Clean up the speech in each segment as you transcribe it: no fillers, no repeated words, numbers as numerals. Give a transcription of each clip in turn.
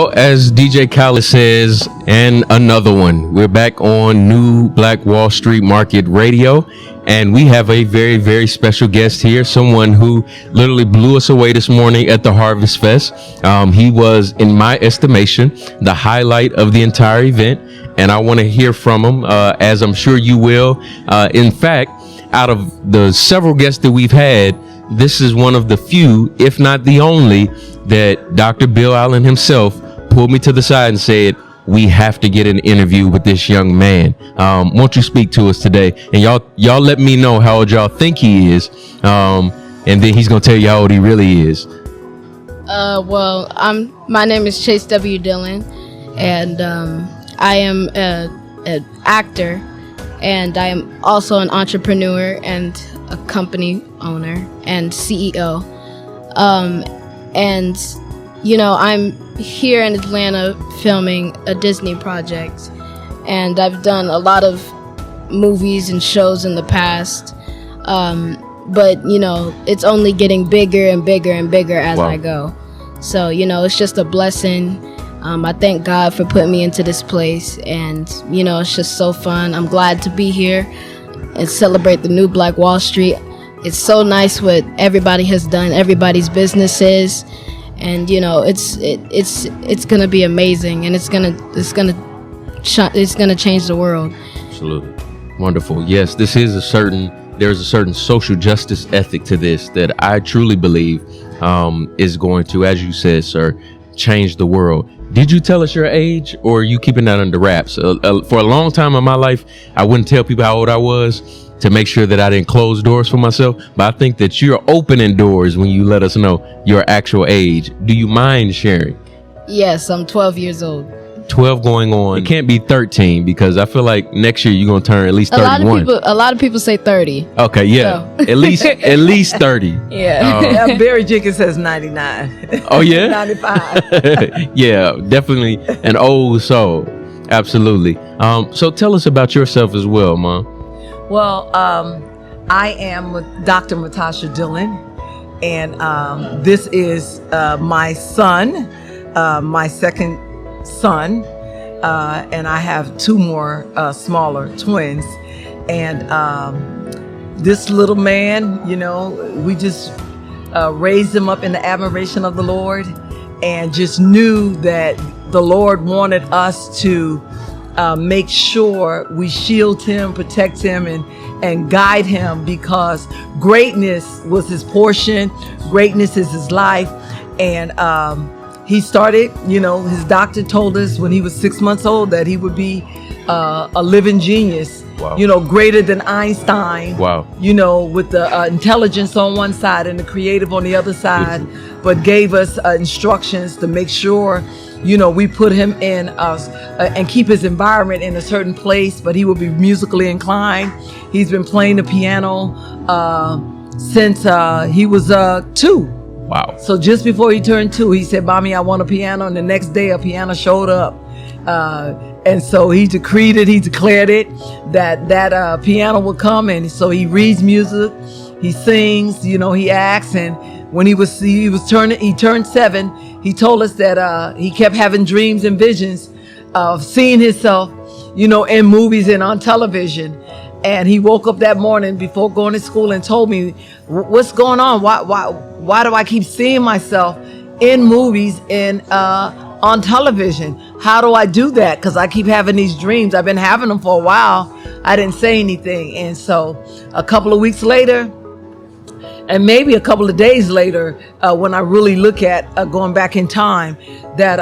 Well, as DJ Khaled says, and another one, we're back on New Black Wall Street Market Radio, and we have a very, very special guest here, someone who literally blew us away this morning at the Harvest Fest. He was, in my estimation, the highlight of the entire event, and I want to hear from him, as I'm sure you will. In fact, out of the several guests that we've had, this is one of the few, if not the only, that Dr. Bill Allen himself pulled me to the side and said, we have to get an interview with this young man. Won't you speak to us today? And y'all let me know how old y'all think he is. And then he's going to tell you how old he really is. My name is Chase W Dillon, and I am an actor, and I am also an entrepreneur and a company owner and CEO. And, you know, I'm here in Atlanta filming a Disney project, and I've done a lot of movies and shows in the past. But, you know, it's only getting bigger and bigger and bigger as I go. So, you know, it's just a blessing. I thank God for putting me into this place, and, you know, it's just so fun. I'm glad to be here and celebrate the New Black Wall Street. It's so nice what everybody has done, everybody's businesses, and you know it's gonna be amazing, and it's gonna change the world. Absolutely, wonderful. Yes, there's a certain social justice ethic to this that I truly believe is going to, as you said, sir, change the world. Did you tell us your age, or are you keeping that under wraps? For a long time in my life, I wouldn't tell people how old I was to make sure that I didn't close doors for myself. But I think that you're opening doors when you let us know your actual age. Do you mind sharing? Yes, I'm 12 years old. 12 going on. It can't be 13 because I feel like next year you're going to turn at least 31. A lot of people say 30. Okay, yeah. So. at least 30. Yeah. Barry Jenkins says 99. Oh, yeah? 95. Yeah, definitely an old soul. Absolutely. So tell us about yourself as well, Mom. Well, I am Dr. Matasha Dillon, and this is my son, my second son, and I have two more smaller twins. And this little man, you know, we just raised him up in the admiration of the Lord, and just knew that the Lord wanted us to make sure we shield him, protect him, and guide him, because greatness was his portion. Greatness is his life. And he started, you know, his doctor told us when he was 6 months old that he would be a living genius. Wow. You know, greater than Einstein. Wow. You know, with the intelligence on one side and the creative on the other side, but gave us instructions to make sure, you know, we put him in and keep his environment in a certain place, but he will be musically inclined. He's been playing the piano since he was 2. Wow. So just before he turned 2, he said, "Mommy, I want a piano." And the next day a piano showed up. And so he decreed it, he declared it, that piano would come. And so he reads music, he sings, you know, he acts. And when he turned 7, he told us that he kept having dreams and visions of seeing himself, you know, in movies and on television. And he woke up that morning before going to school and told me, "What's going on? Why do I keep seeing myself in movies and on television? How do I do that? Because I keep having these dreams. I've been having them for a while." I didn't say anything. And so a couple of weeks later, and maybe a couple of days later, when I really look at going back in time, that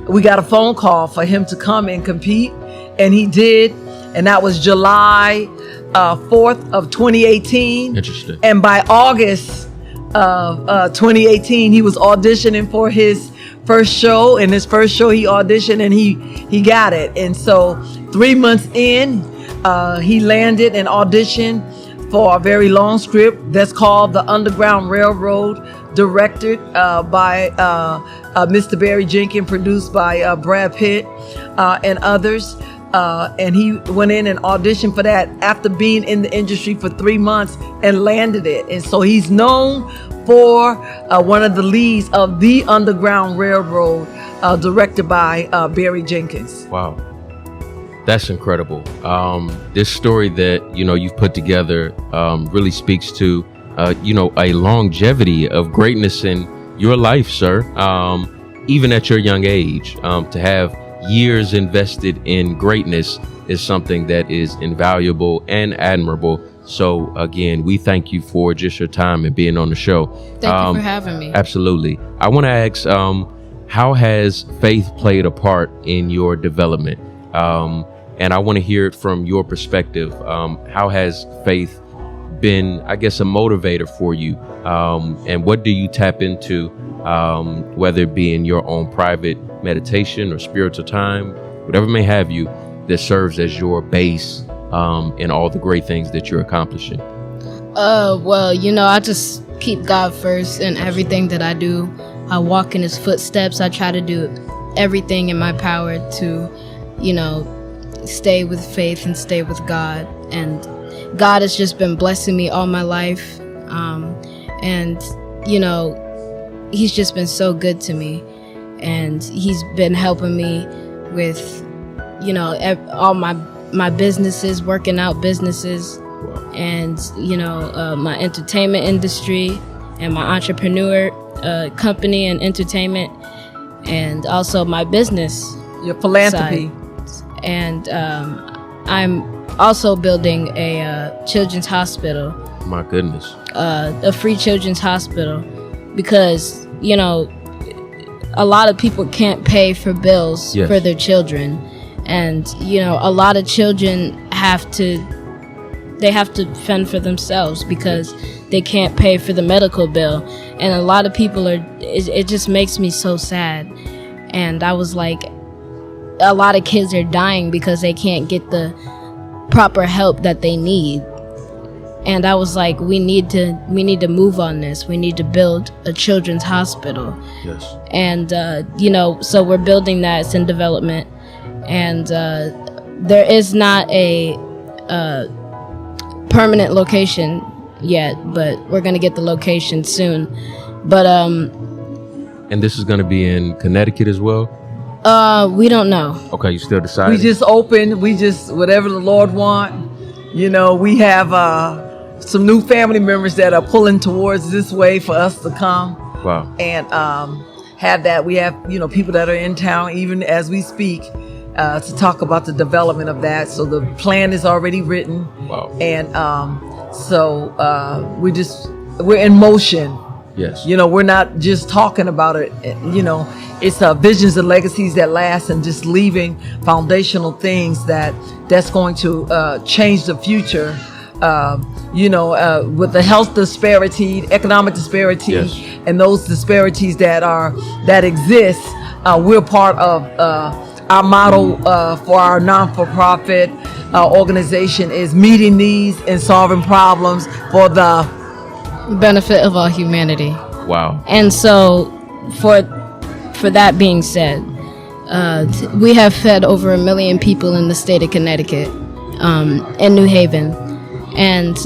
we got a phone call for him to come and compete. And he did. And that was July 4th of 2018. Interesting. And by August of 2018, he was auditioning for his first show. And his first show, he auditioned and he got it. And so 3 months in, he landed and auditioned for a very long script that's called The Underground Railroad, directed by Mr. Barry Jenkins, produced by Brad Pitt and others. and he went in and auditioned for that after being in the industry for 3 months and landed it. And so he's known for one of the leads of The Underground Railroad, directed by Barry Jenkins. Wow. That's incredible. This story that, you've put together really speaks to, a longevity of greatness in your life, sir. Even at your young age, to have years invested in greatness is something that is invaluable and admirable. So again, we thank you for just your time and being on the show. Thank you for having me. Absolutely. I want to ask, how has faith played a part in your development? And I want to hear it from your perspective. How has faith been, I guess, a motivator for you? And what do you tap into, whether it be in your own private meditation or spiritual time, whatever may have you, that serves as your base in all the great things that you're accomplishing? Well, I just keep God first in everything that I do. I walk in his footsteps. I try to do everything in my power to, stay with faith and stay with God. And God has just been blessing me all my life. And, he's just been so good to me. And he's been helping me with, all my businesses, working out businesses, and, my entertainment industry and my entrepreneur company and entertainment, and also my business. Your philanthropy. Side. And I'm also building a children's hospital. My goodness. A free children's hospital, because, a lot of people can't pay for bills for their children. And, a lot of children have to fend for themselves because they can't pay for the medical bill. And a lot of people it just makes me so sad. And I was like, a lot of kids are dying because they can't get the proper help that they need. And I was like, we need to move on this. We need to build a children's hospital. Yes. And, so we're building that. It's in development. And there is not a permanent location yet, but we're going to get the location soon. But and this is going to be in Connecticut as well? We don't know. Okay, you still deciding? We just open. Whatever the Lord want. We have some new family members that are pulling towards this way for us to come. Wow. And have that. We have, people that are in town even as we speak to talk about the development of that. So the plan is already written. Wow. And so we're in motion. Yes. We're not just talking about it. It's visions and legacies that last, and just leaving foundational things that's going to change the future. With the health disparity, economic disparity, and those disparities that exist, we're part of our model for our non-for-profit organization is meeting needs and solving problems for the benefit of all humanity. Wow. And so for that being said, we have fed over 1 million people in the state of Connecticut, in New Haven, and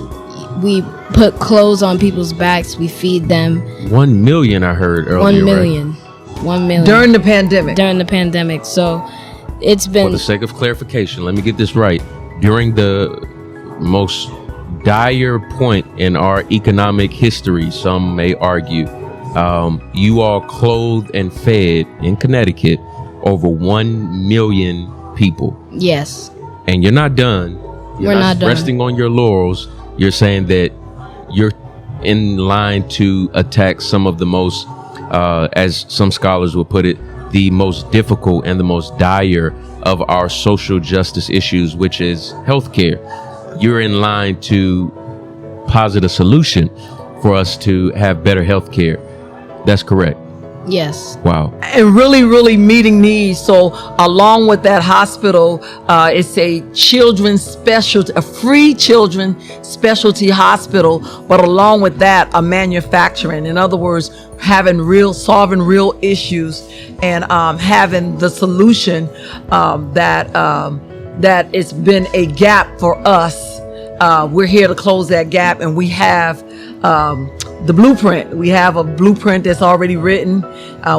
we put clothes on people's backs. We feed them. 1 million, I heard earlier. 1 million. Right? 1 million. During the pandemic. So it's been... For the sake of clarification, let me get this right. During the most dire point in our economic history, some may argue, you all clothed and fed in Connecticut over 1 million people. Yes. And you're not done. You're not done. Resting on your laurels. You're saying that you're in line to attack some of the most, as some scholars will put it, the most difficult and the most dire of our social justice issues, which is healthcare. You're in line to posit a solution for us to have better healthcare. That's correct. Yes. Wow. And really, really meeting needs. So along with that hospital, it's a free children specialty hospital. But along with that, a manufacturing. In other words, solving real issues and having the solution that that it's been a gap for us. We're here to close that gap, and we have the blueprint. We have a blueprint that's already written.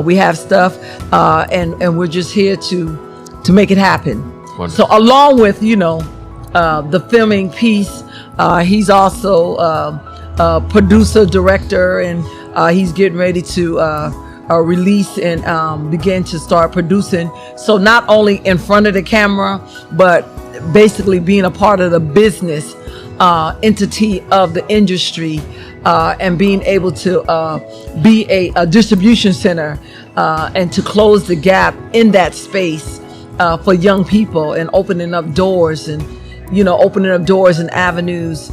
We have stuff, and we're just here to make it happen. Wonderful. So along with, the filming piece, he's also a producer, director, and he's getting ready to release and begin to start producing. So not only in front of the camera, but basically being a part of the business entity of the industry, and being able to be a distribution center and to close the gap in that space for young people, and opening up doors and avenues.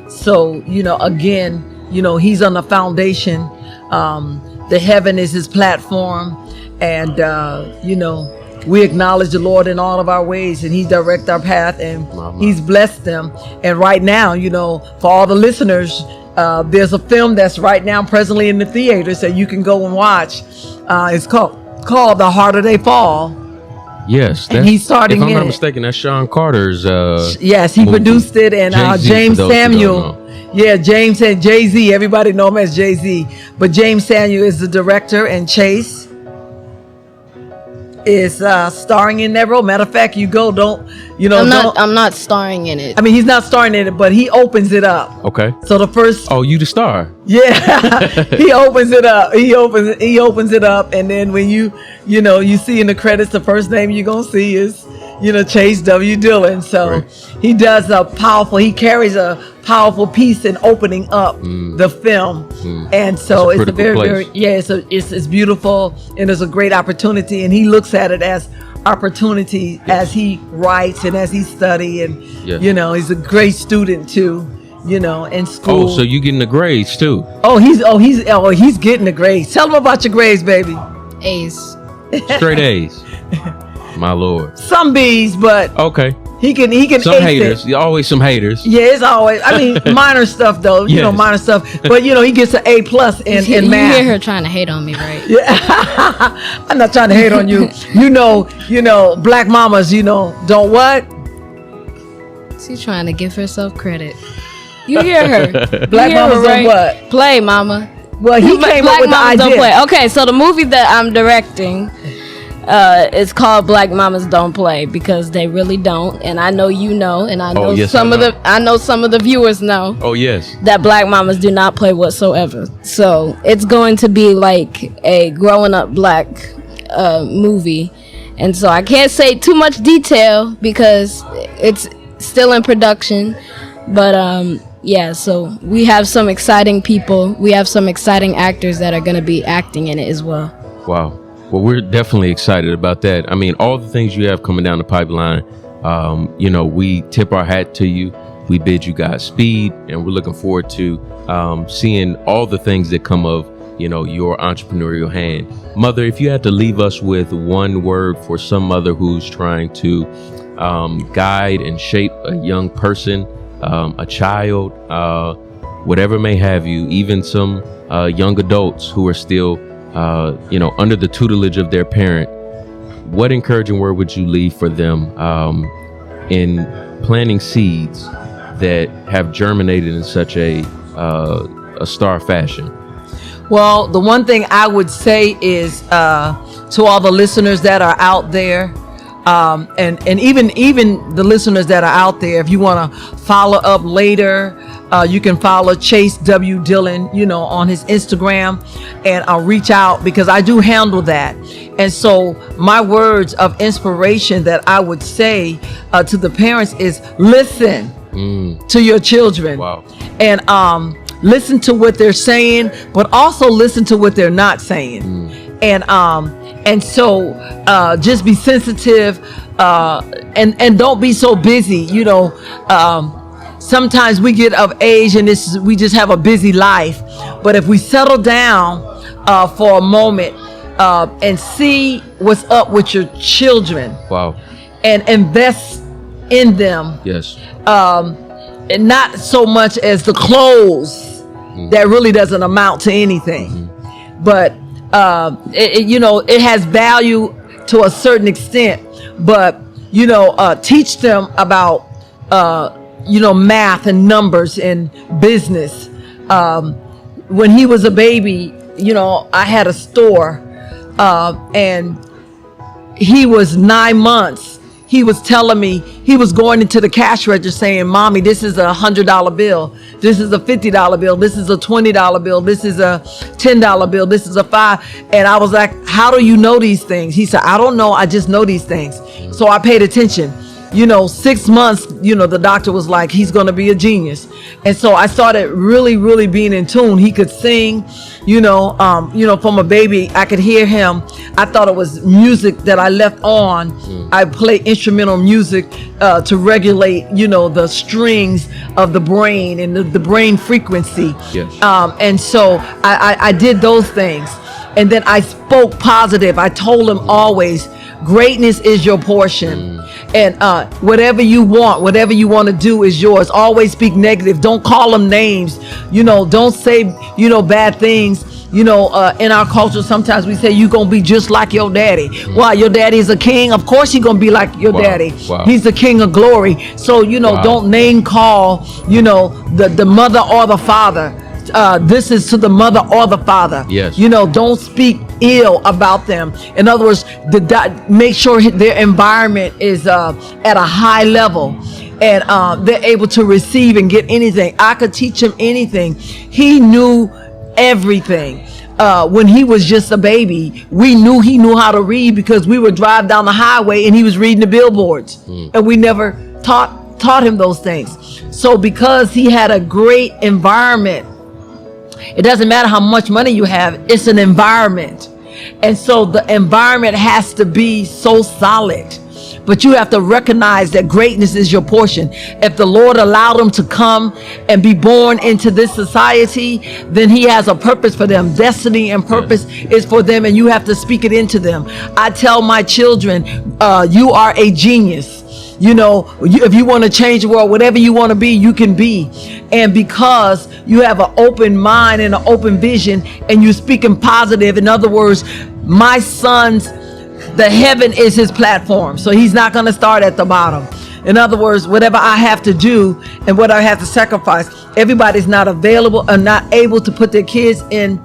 So again, he's on the foundation. The heaven is his platform, and we acknowledge the Lord in all of our ways, and he direct our path, and he's blessed them. And right now, for all the listeners, there's a film that's right now presently in the theaters that you can go and watch. It's called The Harder They Fall. Yes, and he's starting. If I'm not mistaken, that's Sean Carter's. Yes, he movie. Produced it, and James Samuel. Yeah, James and Jay-Z. Everybody know him as Jay-Z, but James Samuel is the director, and Chase is starring in that role. Matter of fact, I'm not starring in it. I mean, he's not starring in it, but he opens it up. Okay. So the first. Oh, you the star. Yeah, he opens it up. He opens it up, and then when you see in the credits, the first name you're gonna see is Chase W Dillon. So he does he carries a powerful piece in opening up the film, and so it's a very it's beautiful, and it's a great opportunity, and he looks at it as opportunity as he writes and as he study, and he's a great student too. In school. Oh, so you getting the grades too? He's getting the grades. Tell him about your grades, baby. A's. Straight A's. My Lord. Some B's, but okay. He can some ace haters. it. Always some haters. Yeah, it's always. I mean, minor stuff though. Minor stuff. But he gets an A+ in math. You hear her trying to hate on me, right? Yeah. I'm not trying to hate on you. Black mamas. Don't what? She's trying to give herself credit. You hear her. Black mamas don't what? Play, mama. Well, he came up with the idea. Don't play. Okay, so the movie that I'm directing is called Black Mamas Don't Play, because they really don't, and I know and I know some of the viewers know. Oh yes. That black mamas do not play whatsoever. So it's going to be like a growing up black movie, and so I can't say too much detail because it's still in production, but so we have some exciting people. We have some exciting actors that are going to be acting in it as well. Wow. Well, we're definitely excited about that. I mean, all the things you have coming down the pipeline, we tip our hat to you. We bid you guys speed, and we're looking forward to seeing all the things that come of, your entrepreneurial hand. Mother, if you had to leave us with one word for some mother who's trying to guide and shape a young person, a child, whatever may have you, even some young adults who are still under the tutelage of their parent, what encouraging word would you leave for them in planting seeds that have germinated in such a star fashion? Well, the one thing I would say is to all the listeners that are out there, and even the listeners that are out there, if you want to follow up later, you can follow Chase W Dillon, on his Instagram, and I'll reach out because I do handle that. And so my words of inspiration that I would say to the parents is listen to your children. Wow. And listen to what they're saying, but also listen to what they're not saying. And so just be sensitive, and don't be so busy. Sometimes we get of age and we just have a busy life. But if we settle down for a moment and see what's up with your children, wow, and invest in them, yes, and not so much as the clothes that really doesn't amount to anything, but it has value to a certain extent, but teach them about, math and numbers and business. When he was a baby, I had a store, and he was 9 months. He was telling me, he was going into the cash register saying, "Mommy, this is a $100 bill. This is a $50 bill. This is a $20 bill. This is a $10 bill. This is a $5." And I was like, "How do you know these things?" He said, "I don't know. I just know these things." So I paid attention. 6 months, the doctor was like, "He's going to be a genius." And so I started really, really being in tune. He could sing, from a baby, I could hear him. I thought it was music that I left on. I play instrumental music to regulate, the strings of the brain and the brain frequency. Yes. And so I did those things. And then I spoke positive. I told him always, greatness is your portion. And whatever you want to do is yours. Always speak negative. Don't call them names. Don't say, bad things. In our culture, sometimes we say you're going to be just like your daddy. Why? Your daddy is a king. Of course he's going to be like your daddy. Wow. He's the king of glory. So, don't name call, the mother or the father. This is to the mother or the father. Yes. Don't speak ill about them. In other words, make sure their environment is at a high level, and they're able to receive and get anything. I could teach him anything. He knew everything. When he was just a baby, we knew he knew how to read because we would drive down the highway and he was reading the billboards, and we never taught him those things. So because he had a great environment, it doesn't matter how much money you have, it's an environment. And so the environment has to be so solid. But you have to recognize that greatness is your portion. If the Lord allowed them to come and be born into this society, then he has a purpose for them. Destiny and purpose is for them, and you have to speak it into them. I tell my children, you are a genius. If you want to change the world, whatever you want to be, you can be. And because you have an open mind and an open vision, and you're speaking positive, in other words, my son's, the heaven is his platform. So he's not going to start at the bottom. In other words, whatever I have to do and what I have to sacrifice, everybody's not available or not able to put their kids in,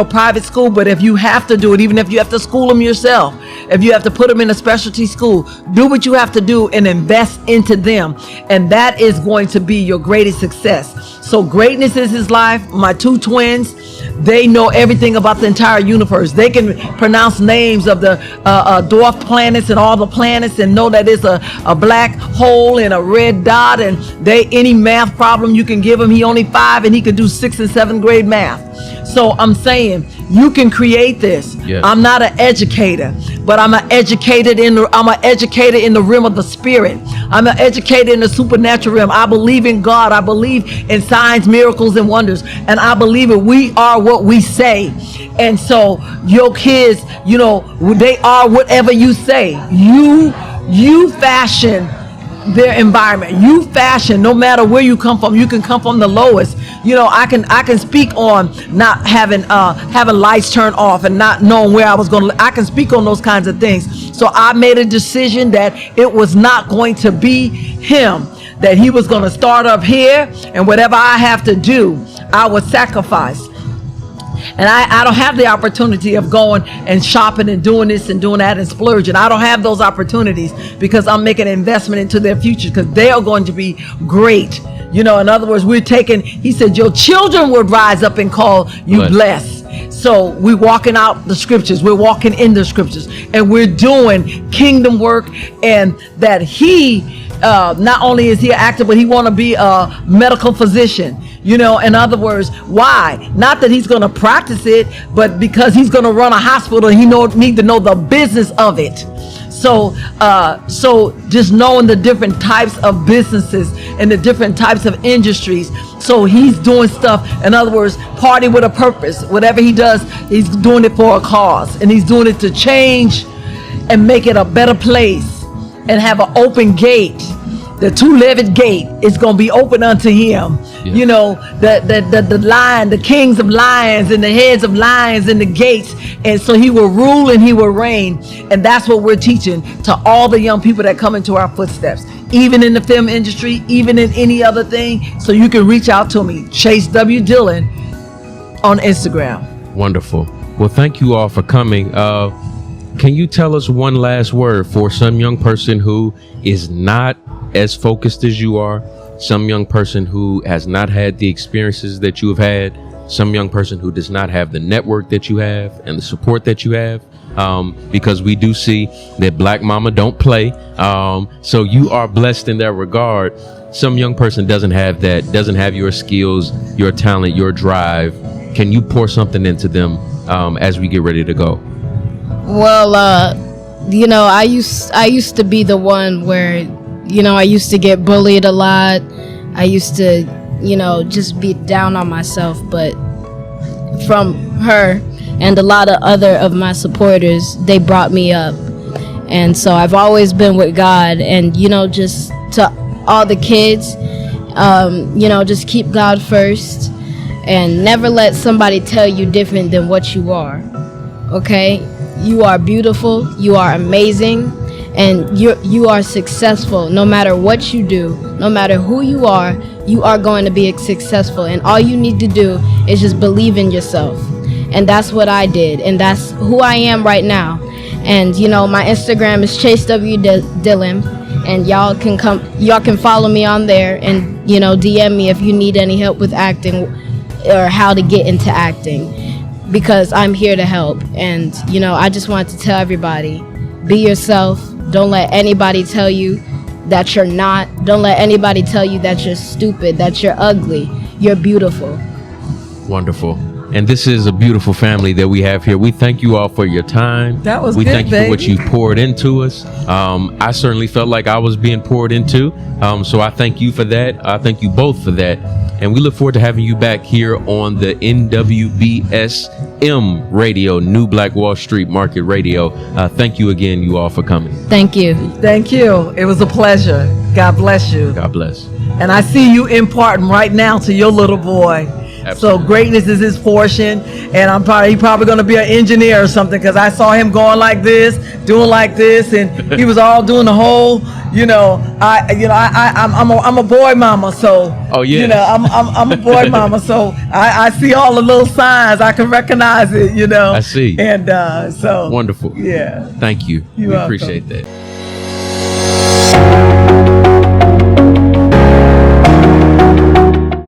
private school. But if you have to do it, even if you have to school them yourself, if you have to put them in a specialty school, do what you have to do and invest into them. And that is going to be your greatest success. So greatness is his life. My two twins, they know everything about the entire universe. They can pronounce names of the dwarf planets and all the planets, and know that it's a black hole and a red dot. And any math problem you can give him, he only 5 and he can do 6th and 7th grade math. So I'm saying you can create this. Yes. I'm not an educator, but I'm an educator in the realm of the spirit. I'm an educator in the supernatural realm. I believe in God. I believe in signs, miracles, and wonders. And I believe it. We are what we say. And so your kids, they are whatever you say. You fashion their environment. You fashion, no matter where you come from. You can come from the lowest. I can speak on not having lights turned off and not knowing where I was going to. I can speak on those kinds of things. So I made a decision that it was not going to be him, that he was going to start up here, and whatever I have to do, I would sacrifice. And I don't have the opportunity of going and shopping and doing this and doing that and splurging. I don't have those opportunities because I'm making an investment into their future, because they are going to be great. In other words, he said, your children would rise up and call you blessed. So we're walking out the scriptures. We're walking in the scriptures, and we're doing kingdom work. And that he, not only is he an actor, but he want to be a medical physician. In other words, why? Not that he's going to practice it, but because he's going to run a hospital, and he need to know the business of it. So just knowing the different types of businesses and the different types of industries. So he's doing stuff, in other words, party with a purpose. Whatever he does, he's doing it for a cause, and he's doing it to change and make it a better place and have an open gate the two-legged gate is going to be open unto him. Yeah. You know, the lion, the kings of lions and the heads of lions and the gates. And so he will rule and he will reign. And that's what we're teaching to all the young people that come into our footsteps, even in the film industry, even in any other thing. So you can reach out to me, Chase W Dillon, on Instagram. Wonderful. Well, thank you all for coming. Can you tell us one last word for some young person who is not as focused as you are, some young person who has not had the experiences that you have had, some young person who does not have the network that you have and the support that you have? Because we do see that Black Mama don't play. So you are blessed in that regard. Some young person doesn't have that, doesn't have your skills, your talent, your drive. Can you pour something into them as we get ready to go? Well, you know, I used to be the one where, you know, I used to get bullied a lot. I used to, you know, just be down on myself. But from her and a lot of other of my supporters, they brought me up. And so I've always been with God. And, you know, just to all the kids, you know, just keep God first and never let somebody tell you different than what you are. Okay? You are beautiful, you are amazing, and you are successful. No matter what you do, no matter who you are going to be successful. And all you need to do is just believe in yourself. And that's what I did, and that's who I am right now. And you know, my Instagram is Chase W Dillon, and y'all can follow me on there, and you know, DM me if you need any help with acting or how to get into acting, because I'm here to help. And you know, I just want to tell everybody, be yourself. Don't let anybody tell you that you're not. Don't let anybody tell you that you're stupid, that you're ugly. You're beautiful. Wonderful. And this is a beautiful family that we have here. We thank you all for your time. That was we good, thank you baby. for what you poured into us. I certainly felt like I was being poured into. So I thank you for that. I thank you both for that. And we look forward to having you back here on the NBWSM radio, New Black Wall Street Market Radio. Thank you again, you all, for coming. Thank you. Thank you. It was a pleasure. God bless you. God bless. And I see you imparting right now to your little boy. Absolutely. So greatness is his portion, and he probably going to be an engineer or something, because I saw him going like this, doing like this, and he was all doing the whole. I'm a boy mama, so Oh, yeah. you know, I'm a boy mama, so I see all the little signs, I can recognize it, you know. I see. And so Wonderful. yeah. Thank you. You're We welcome. appreciate that.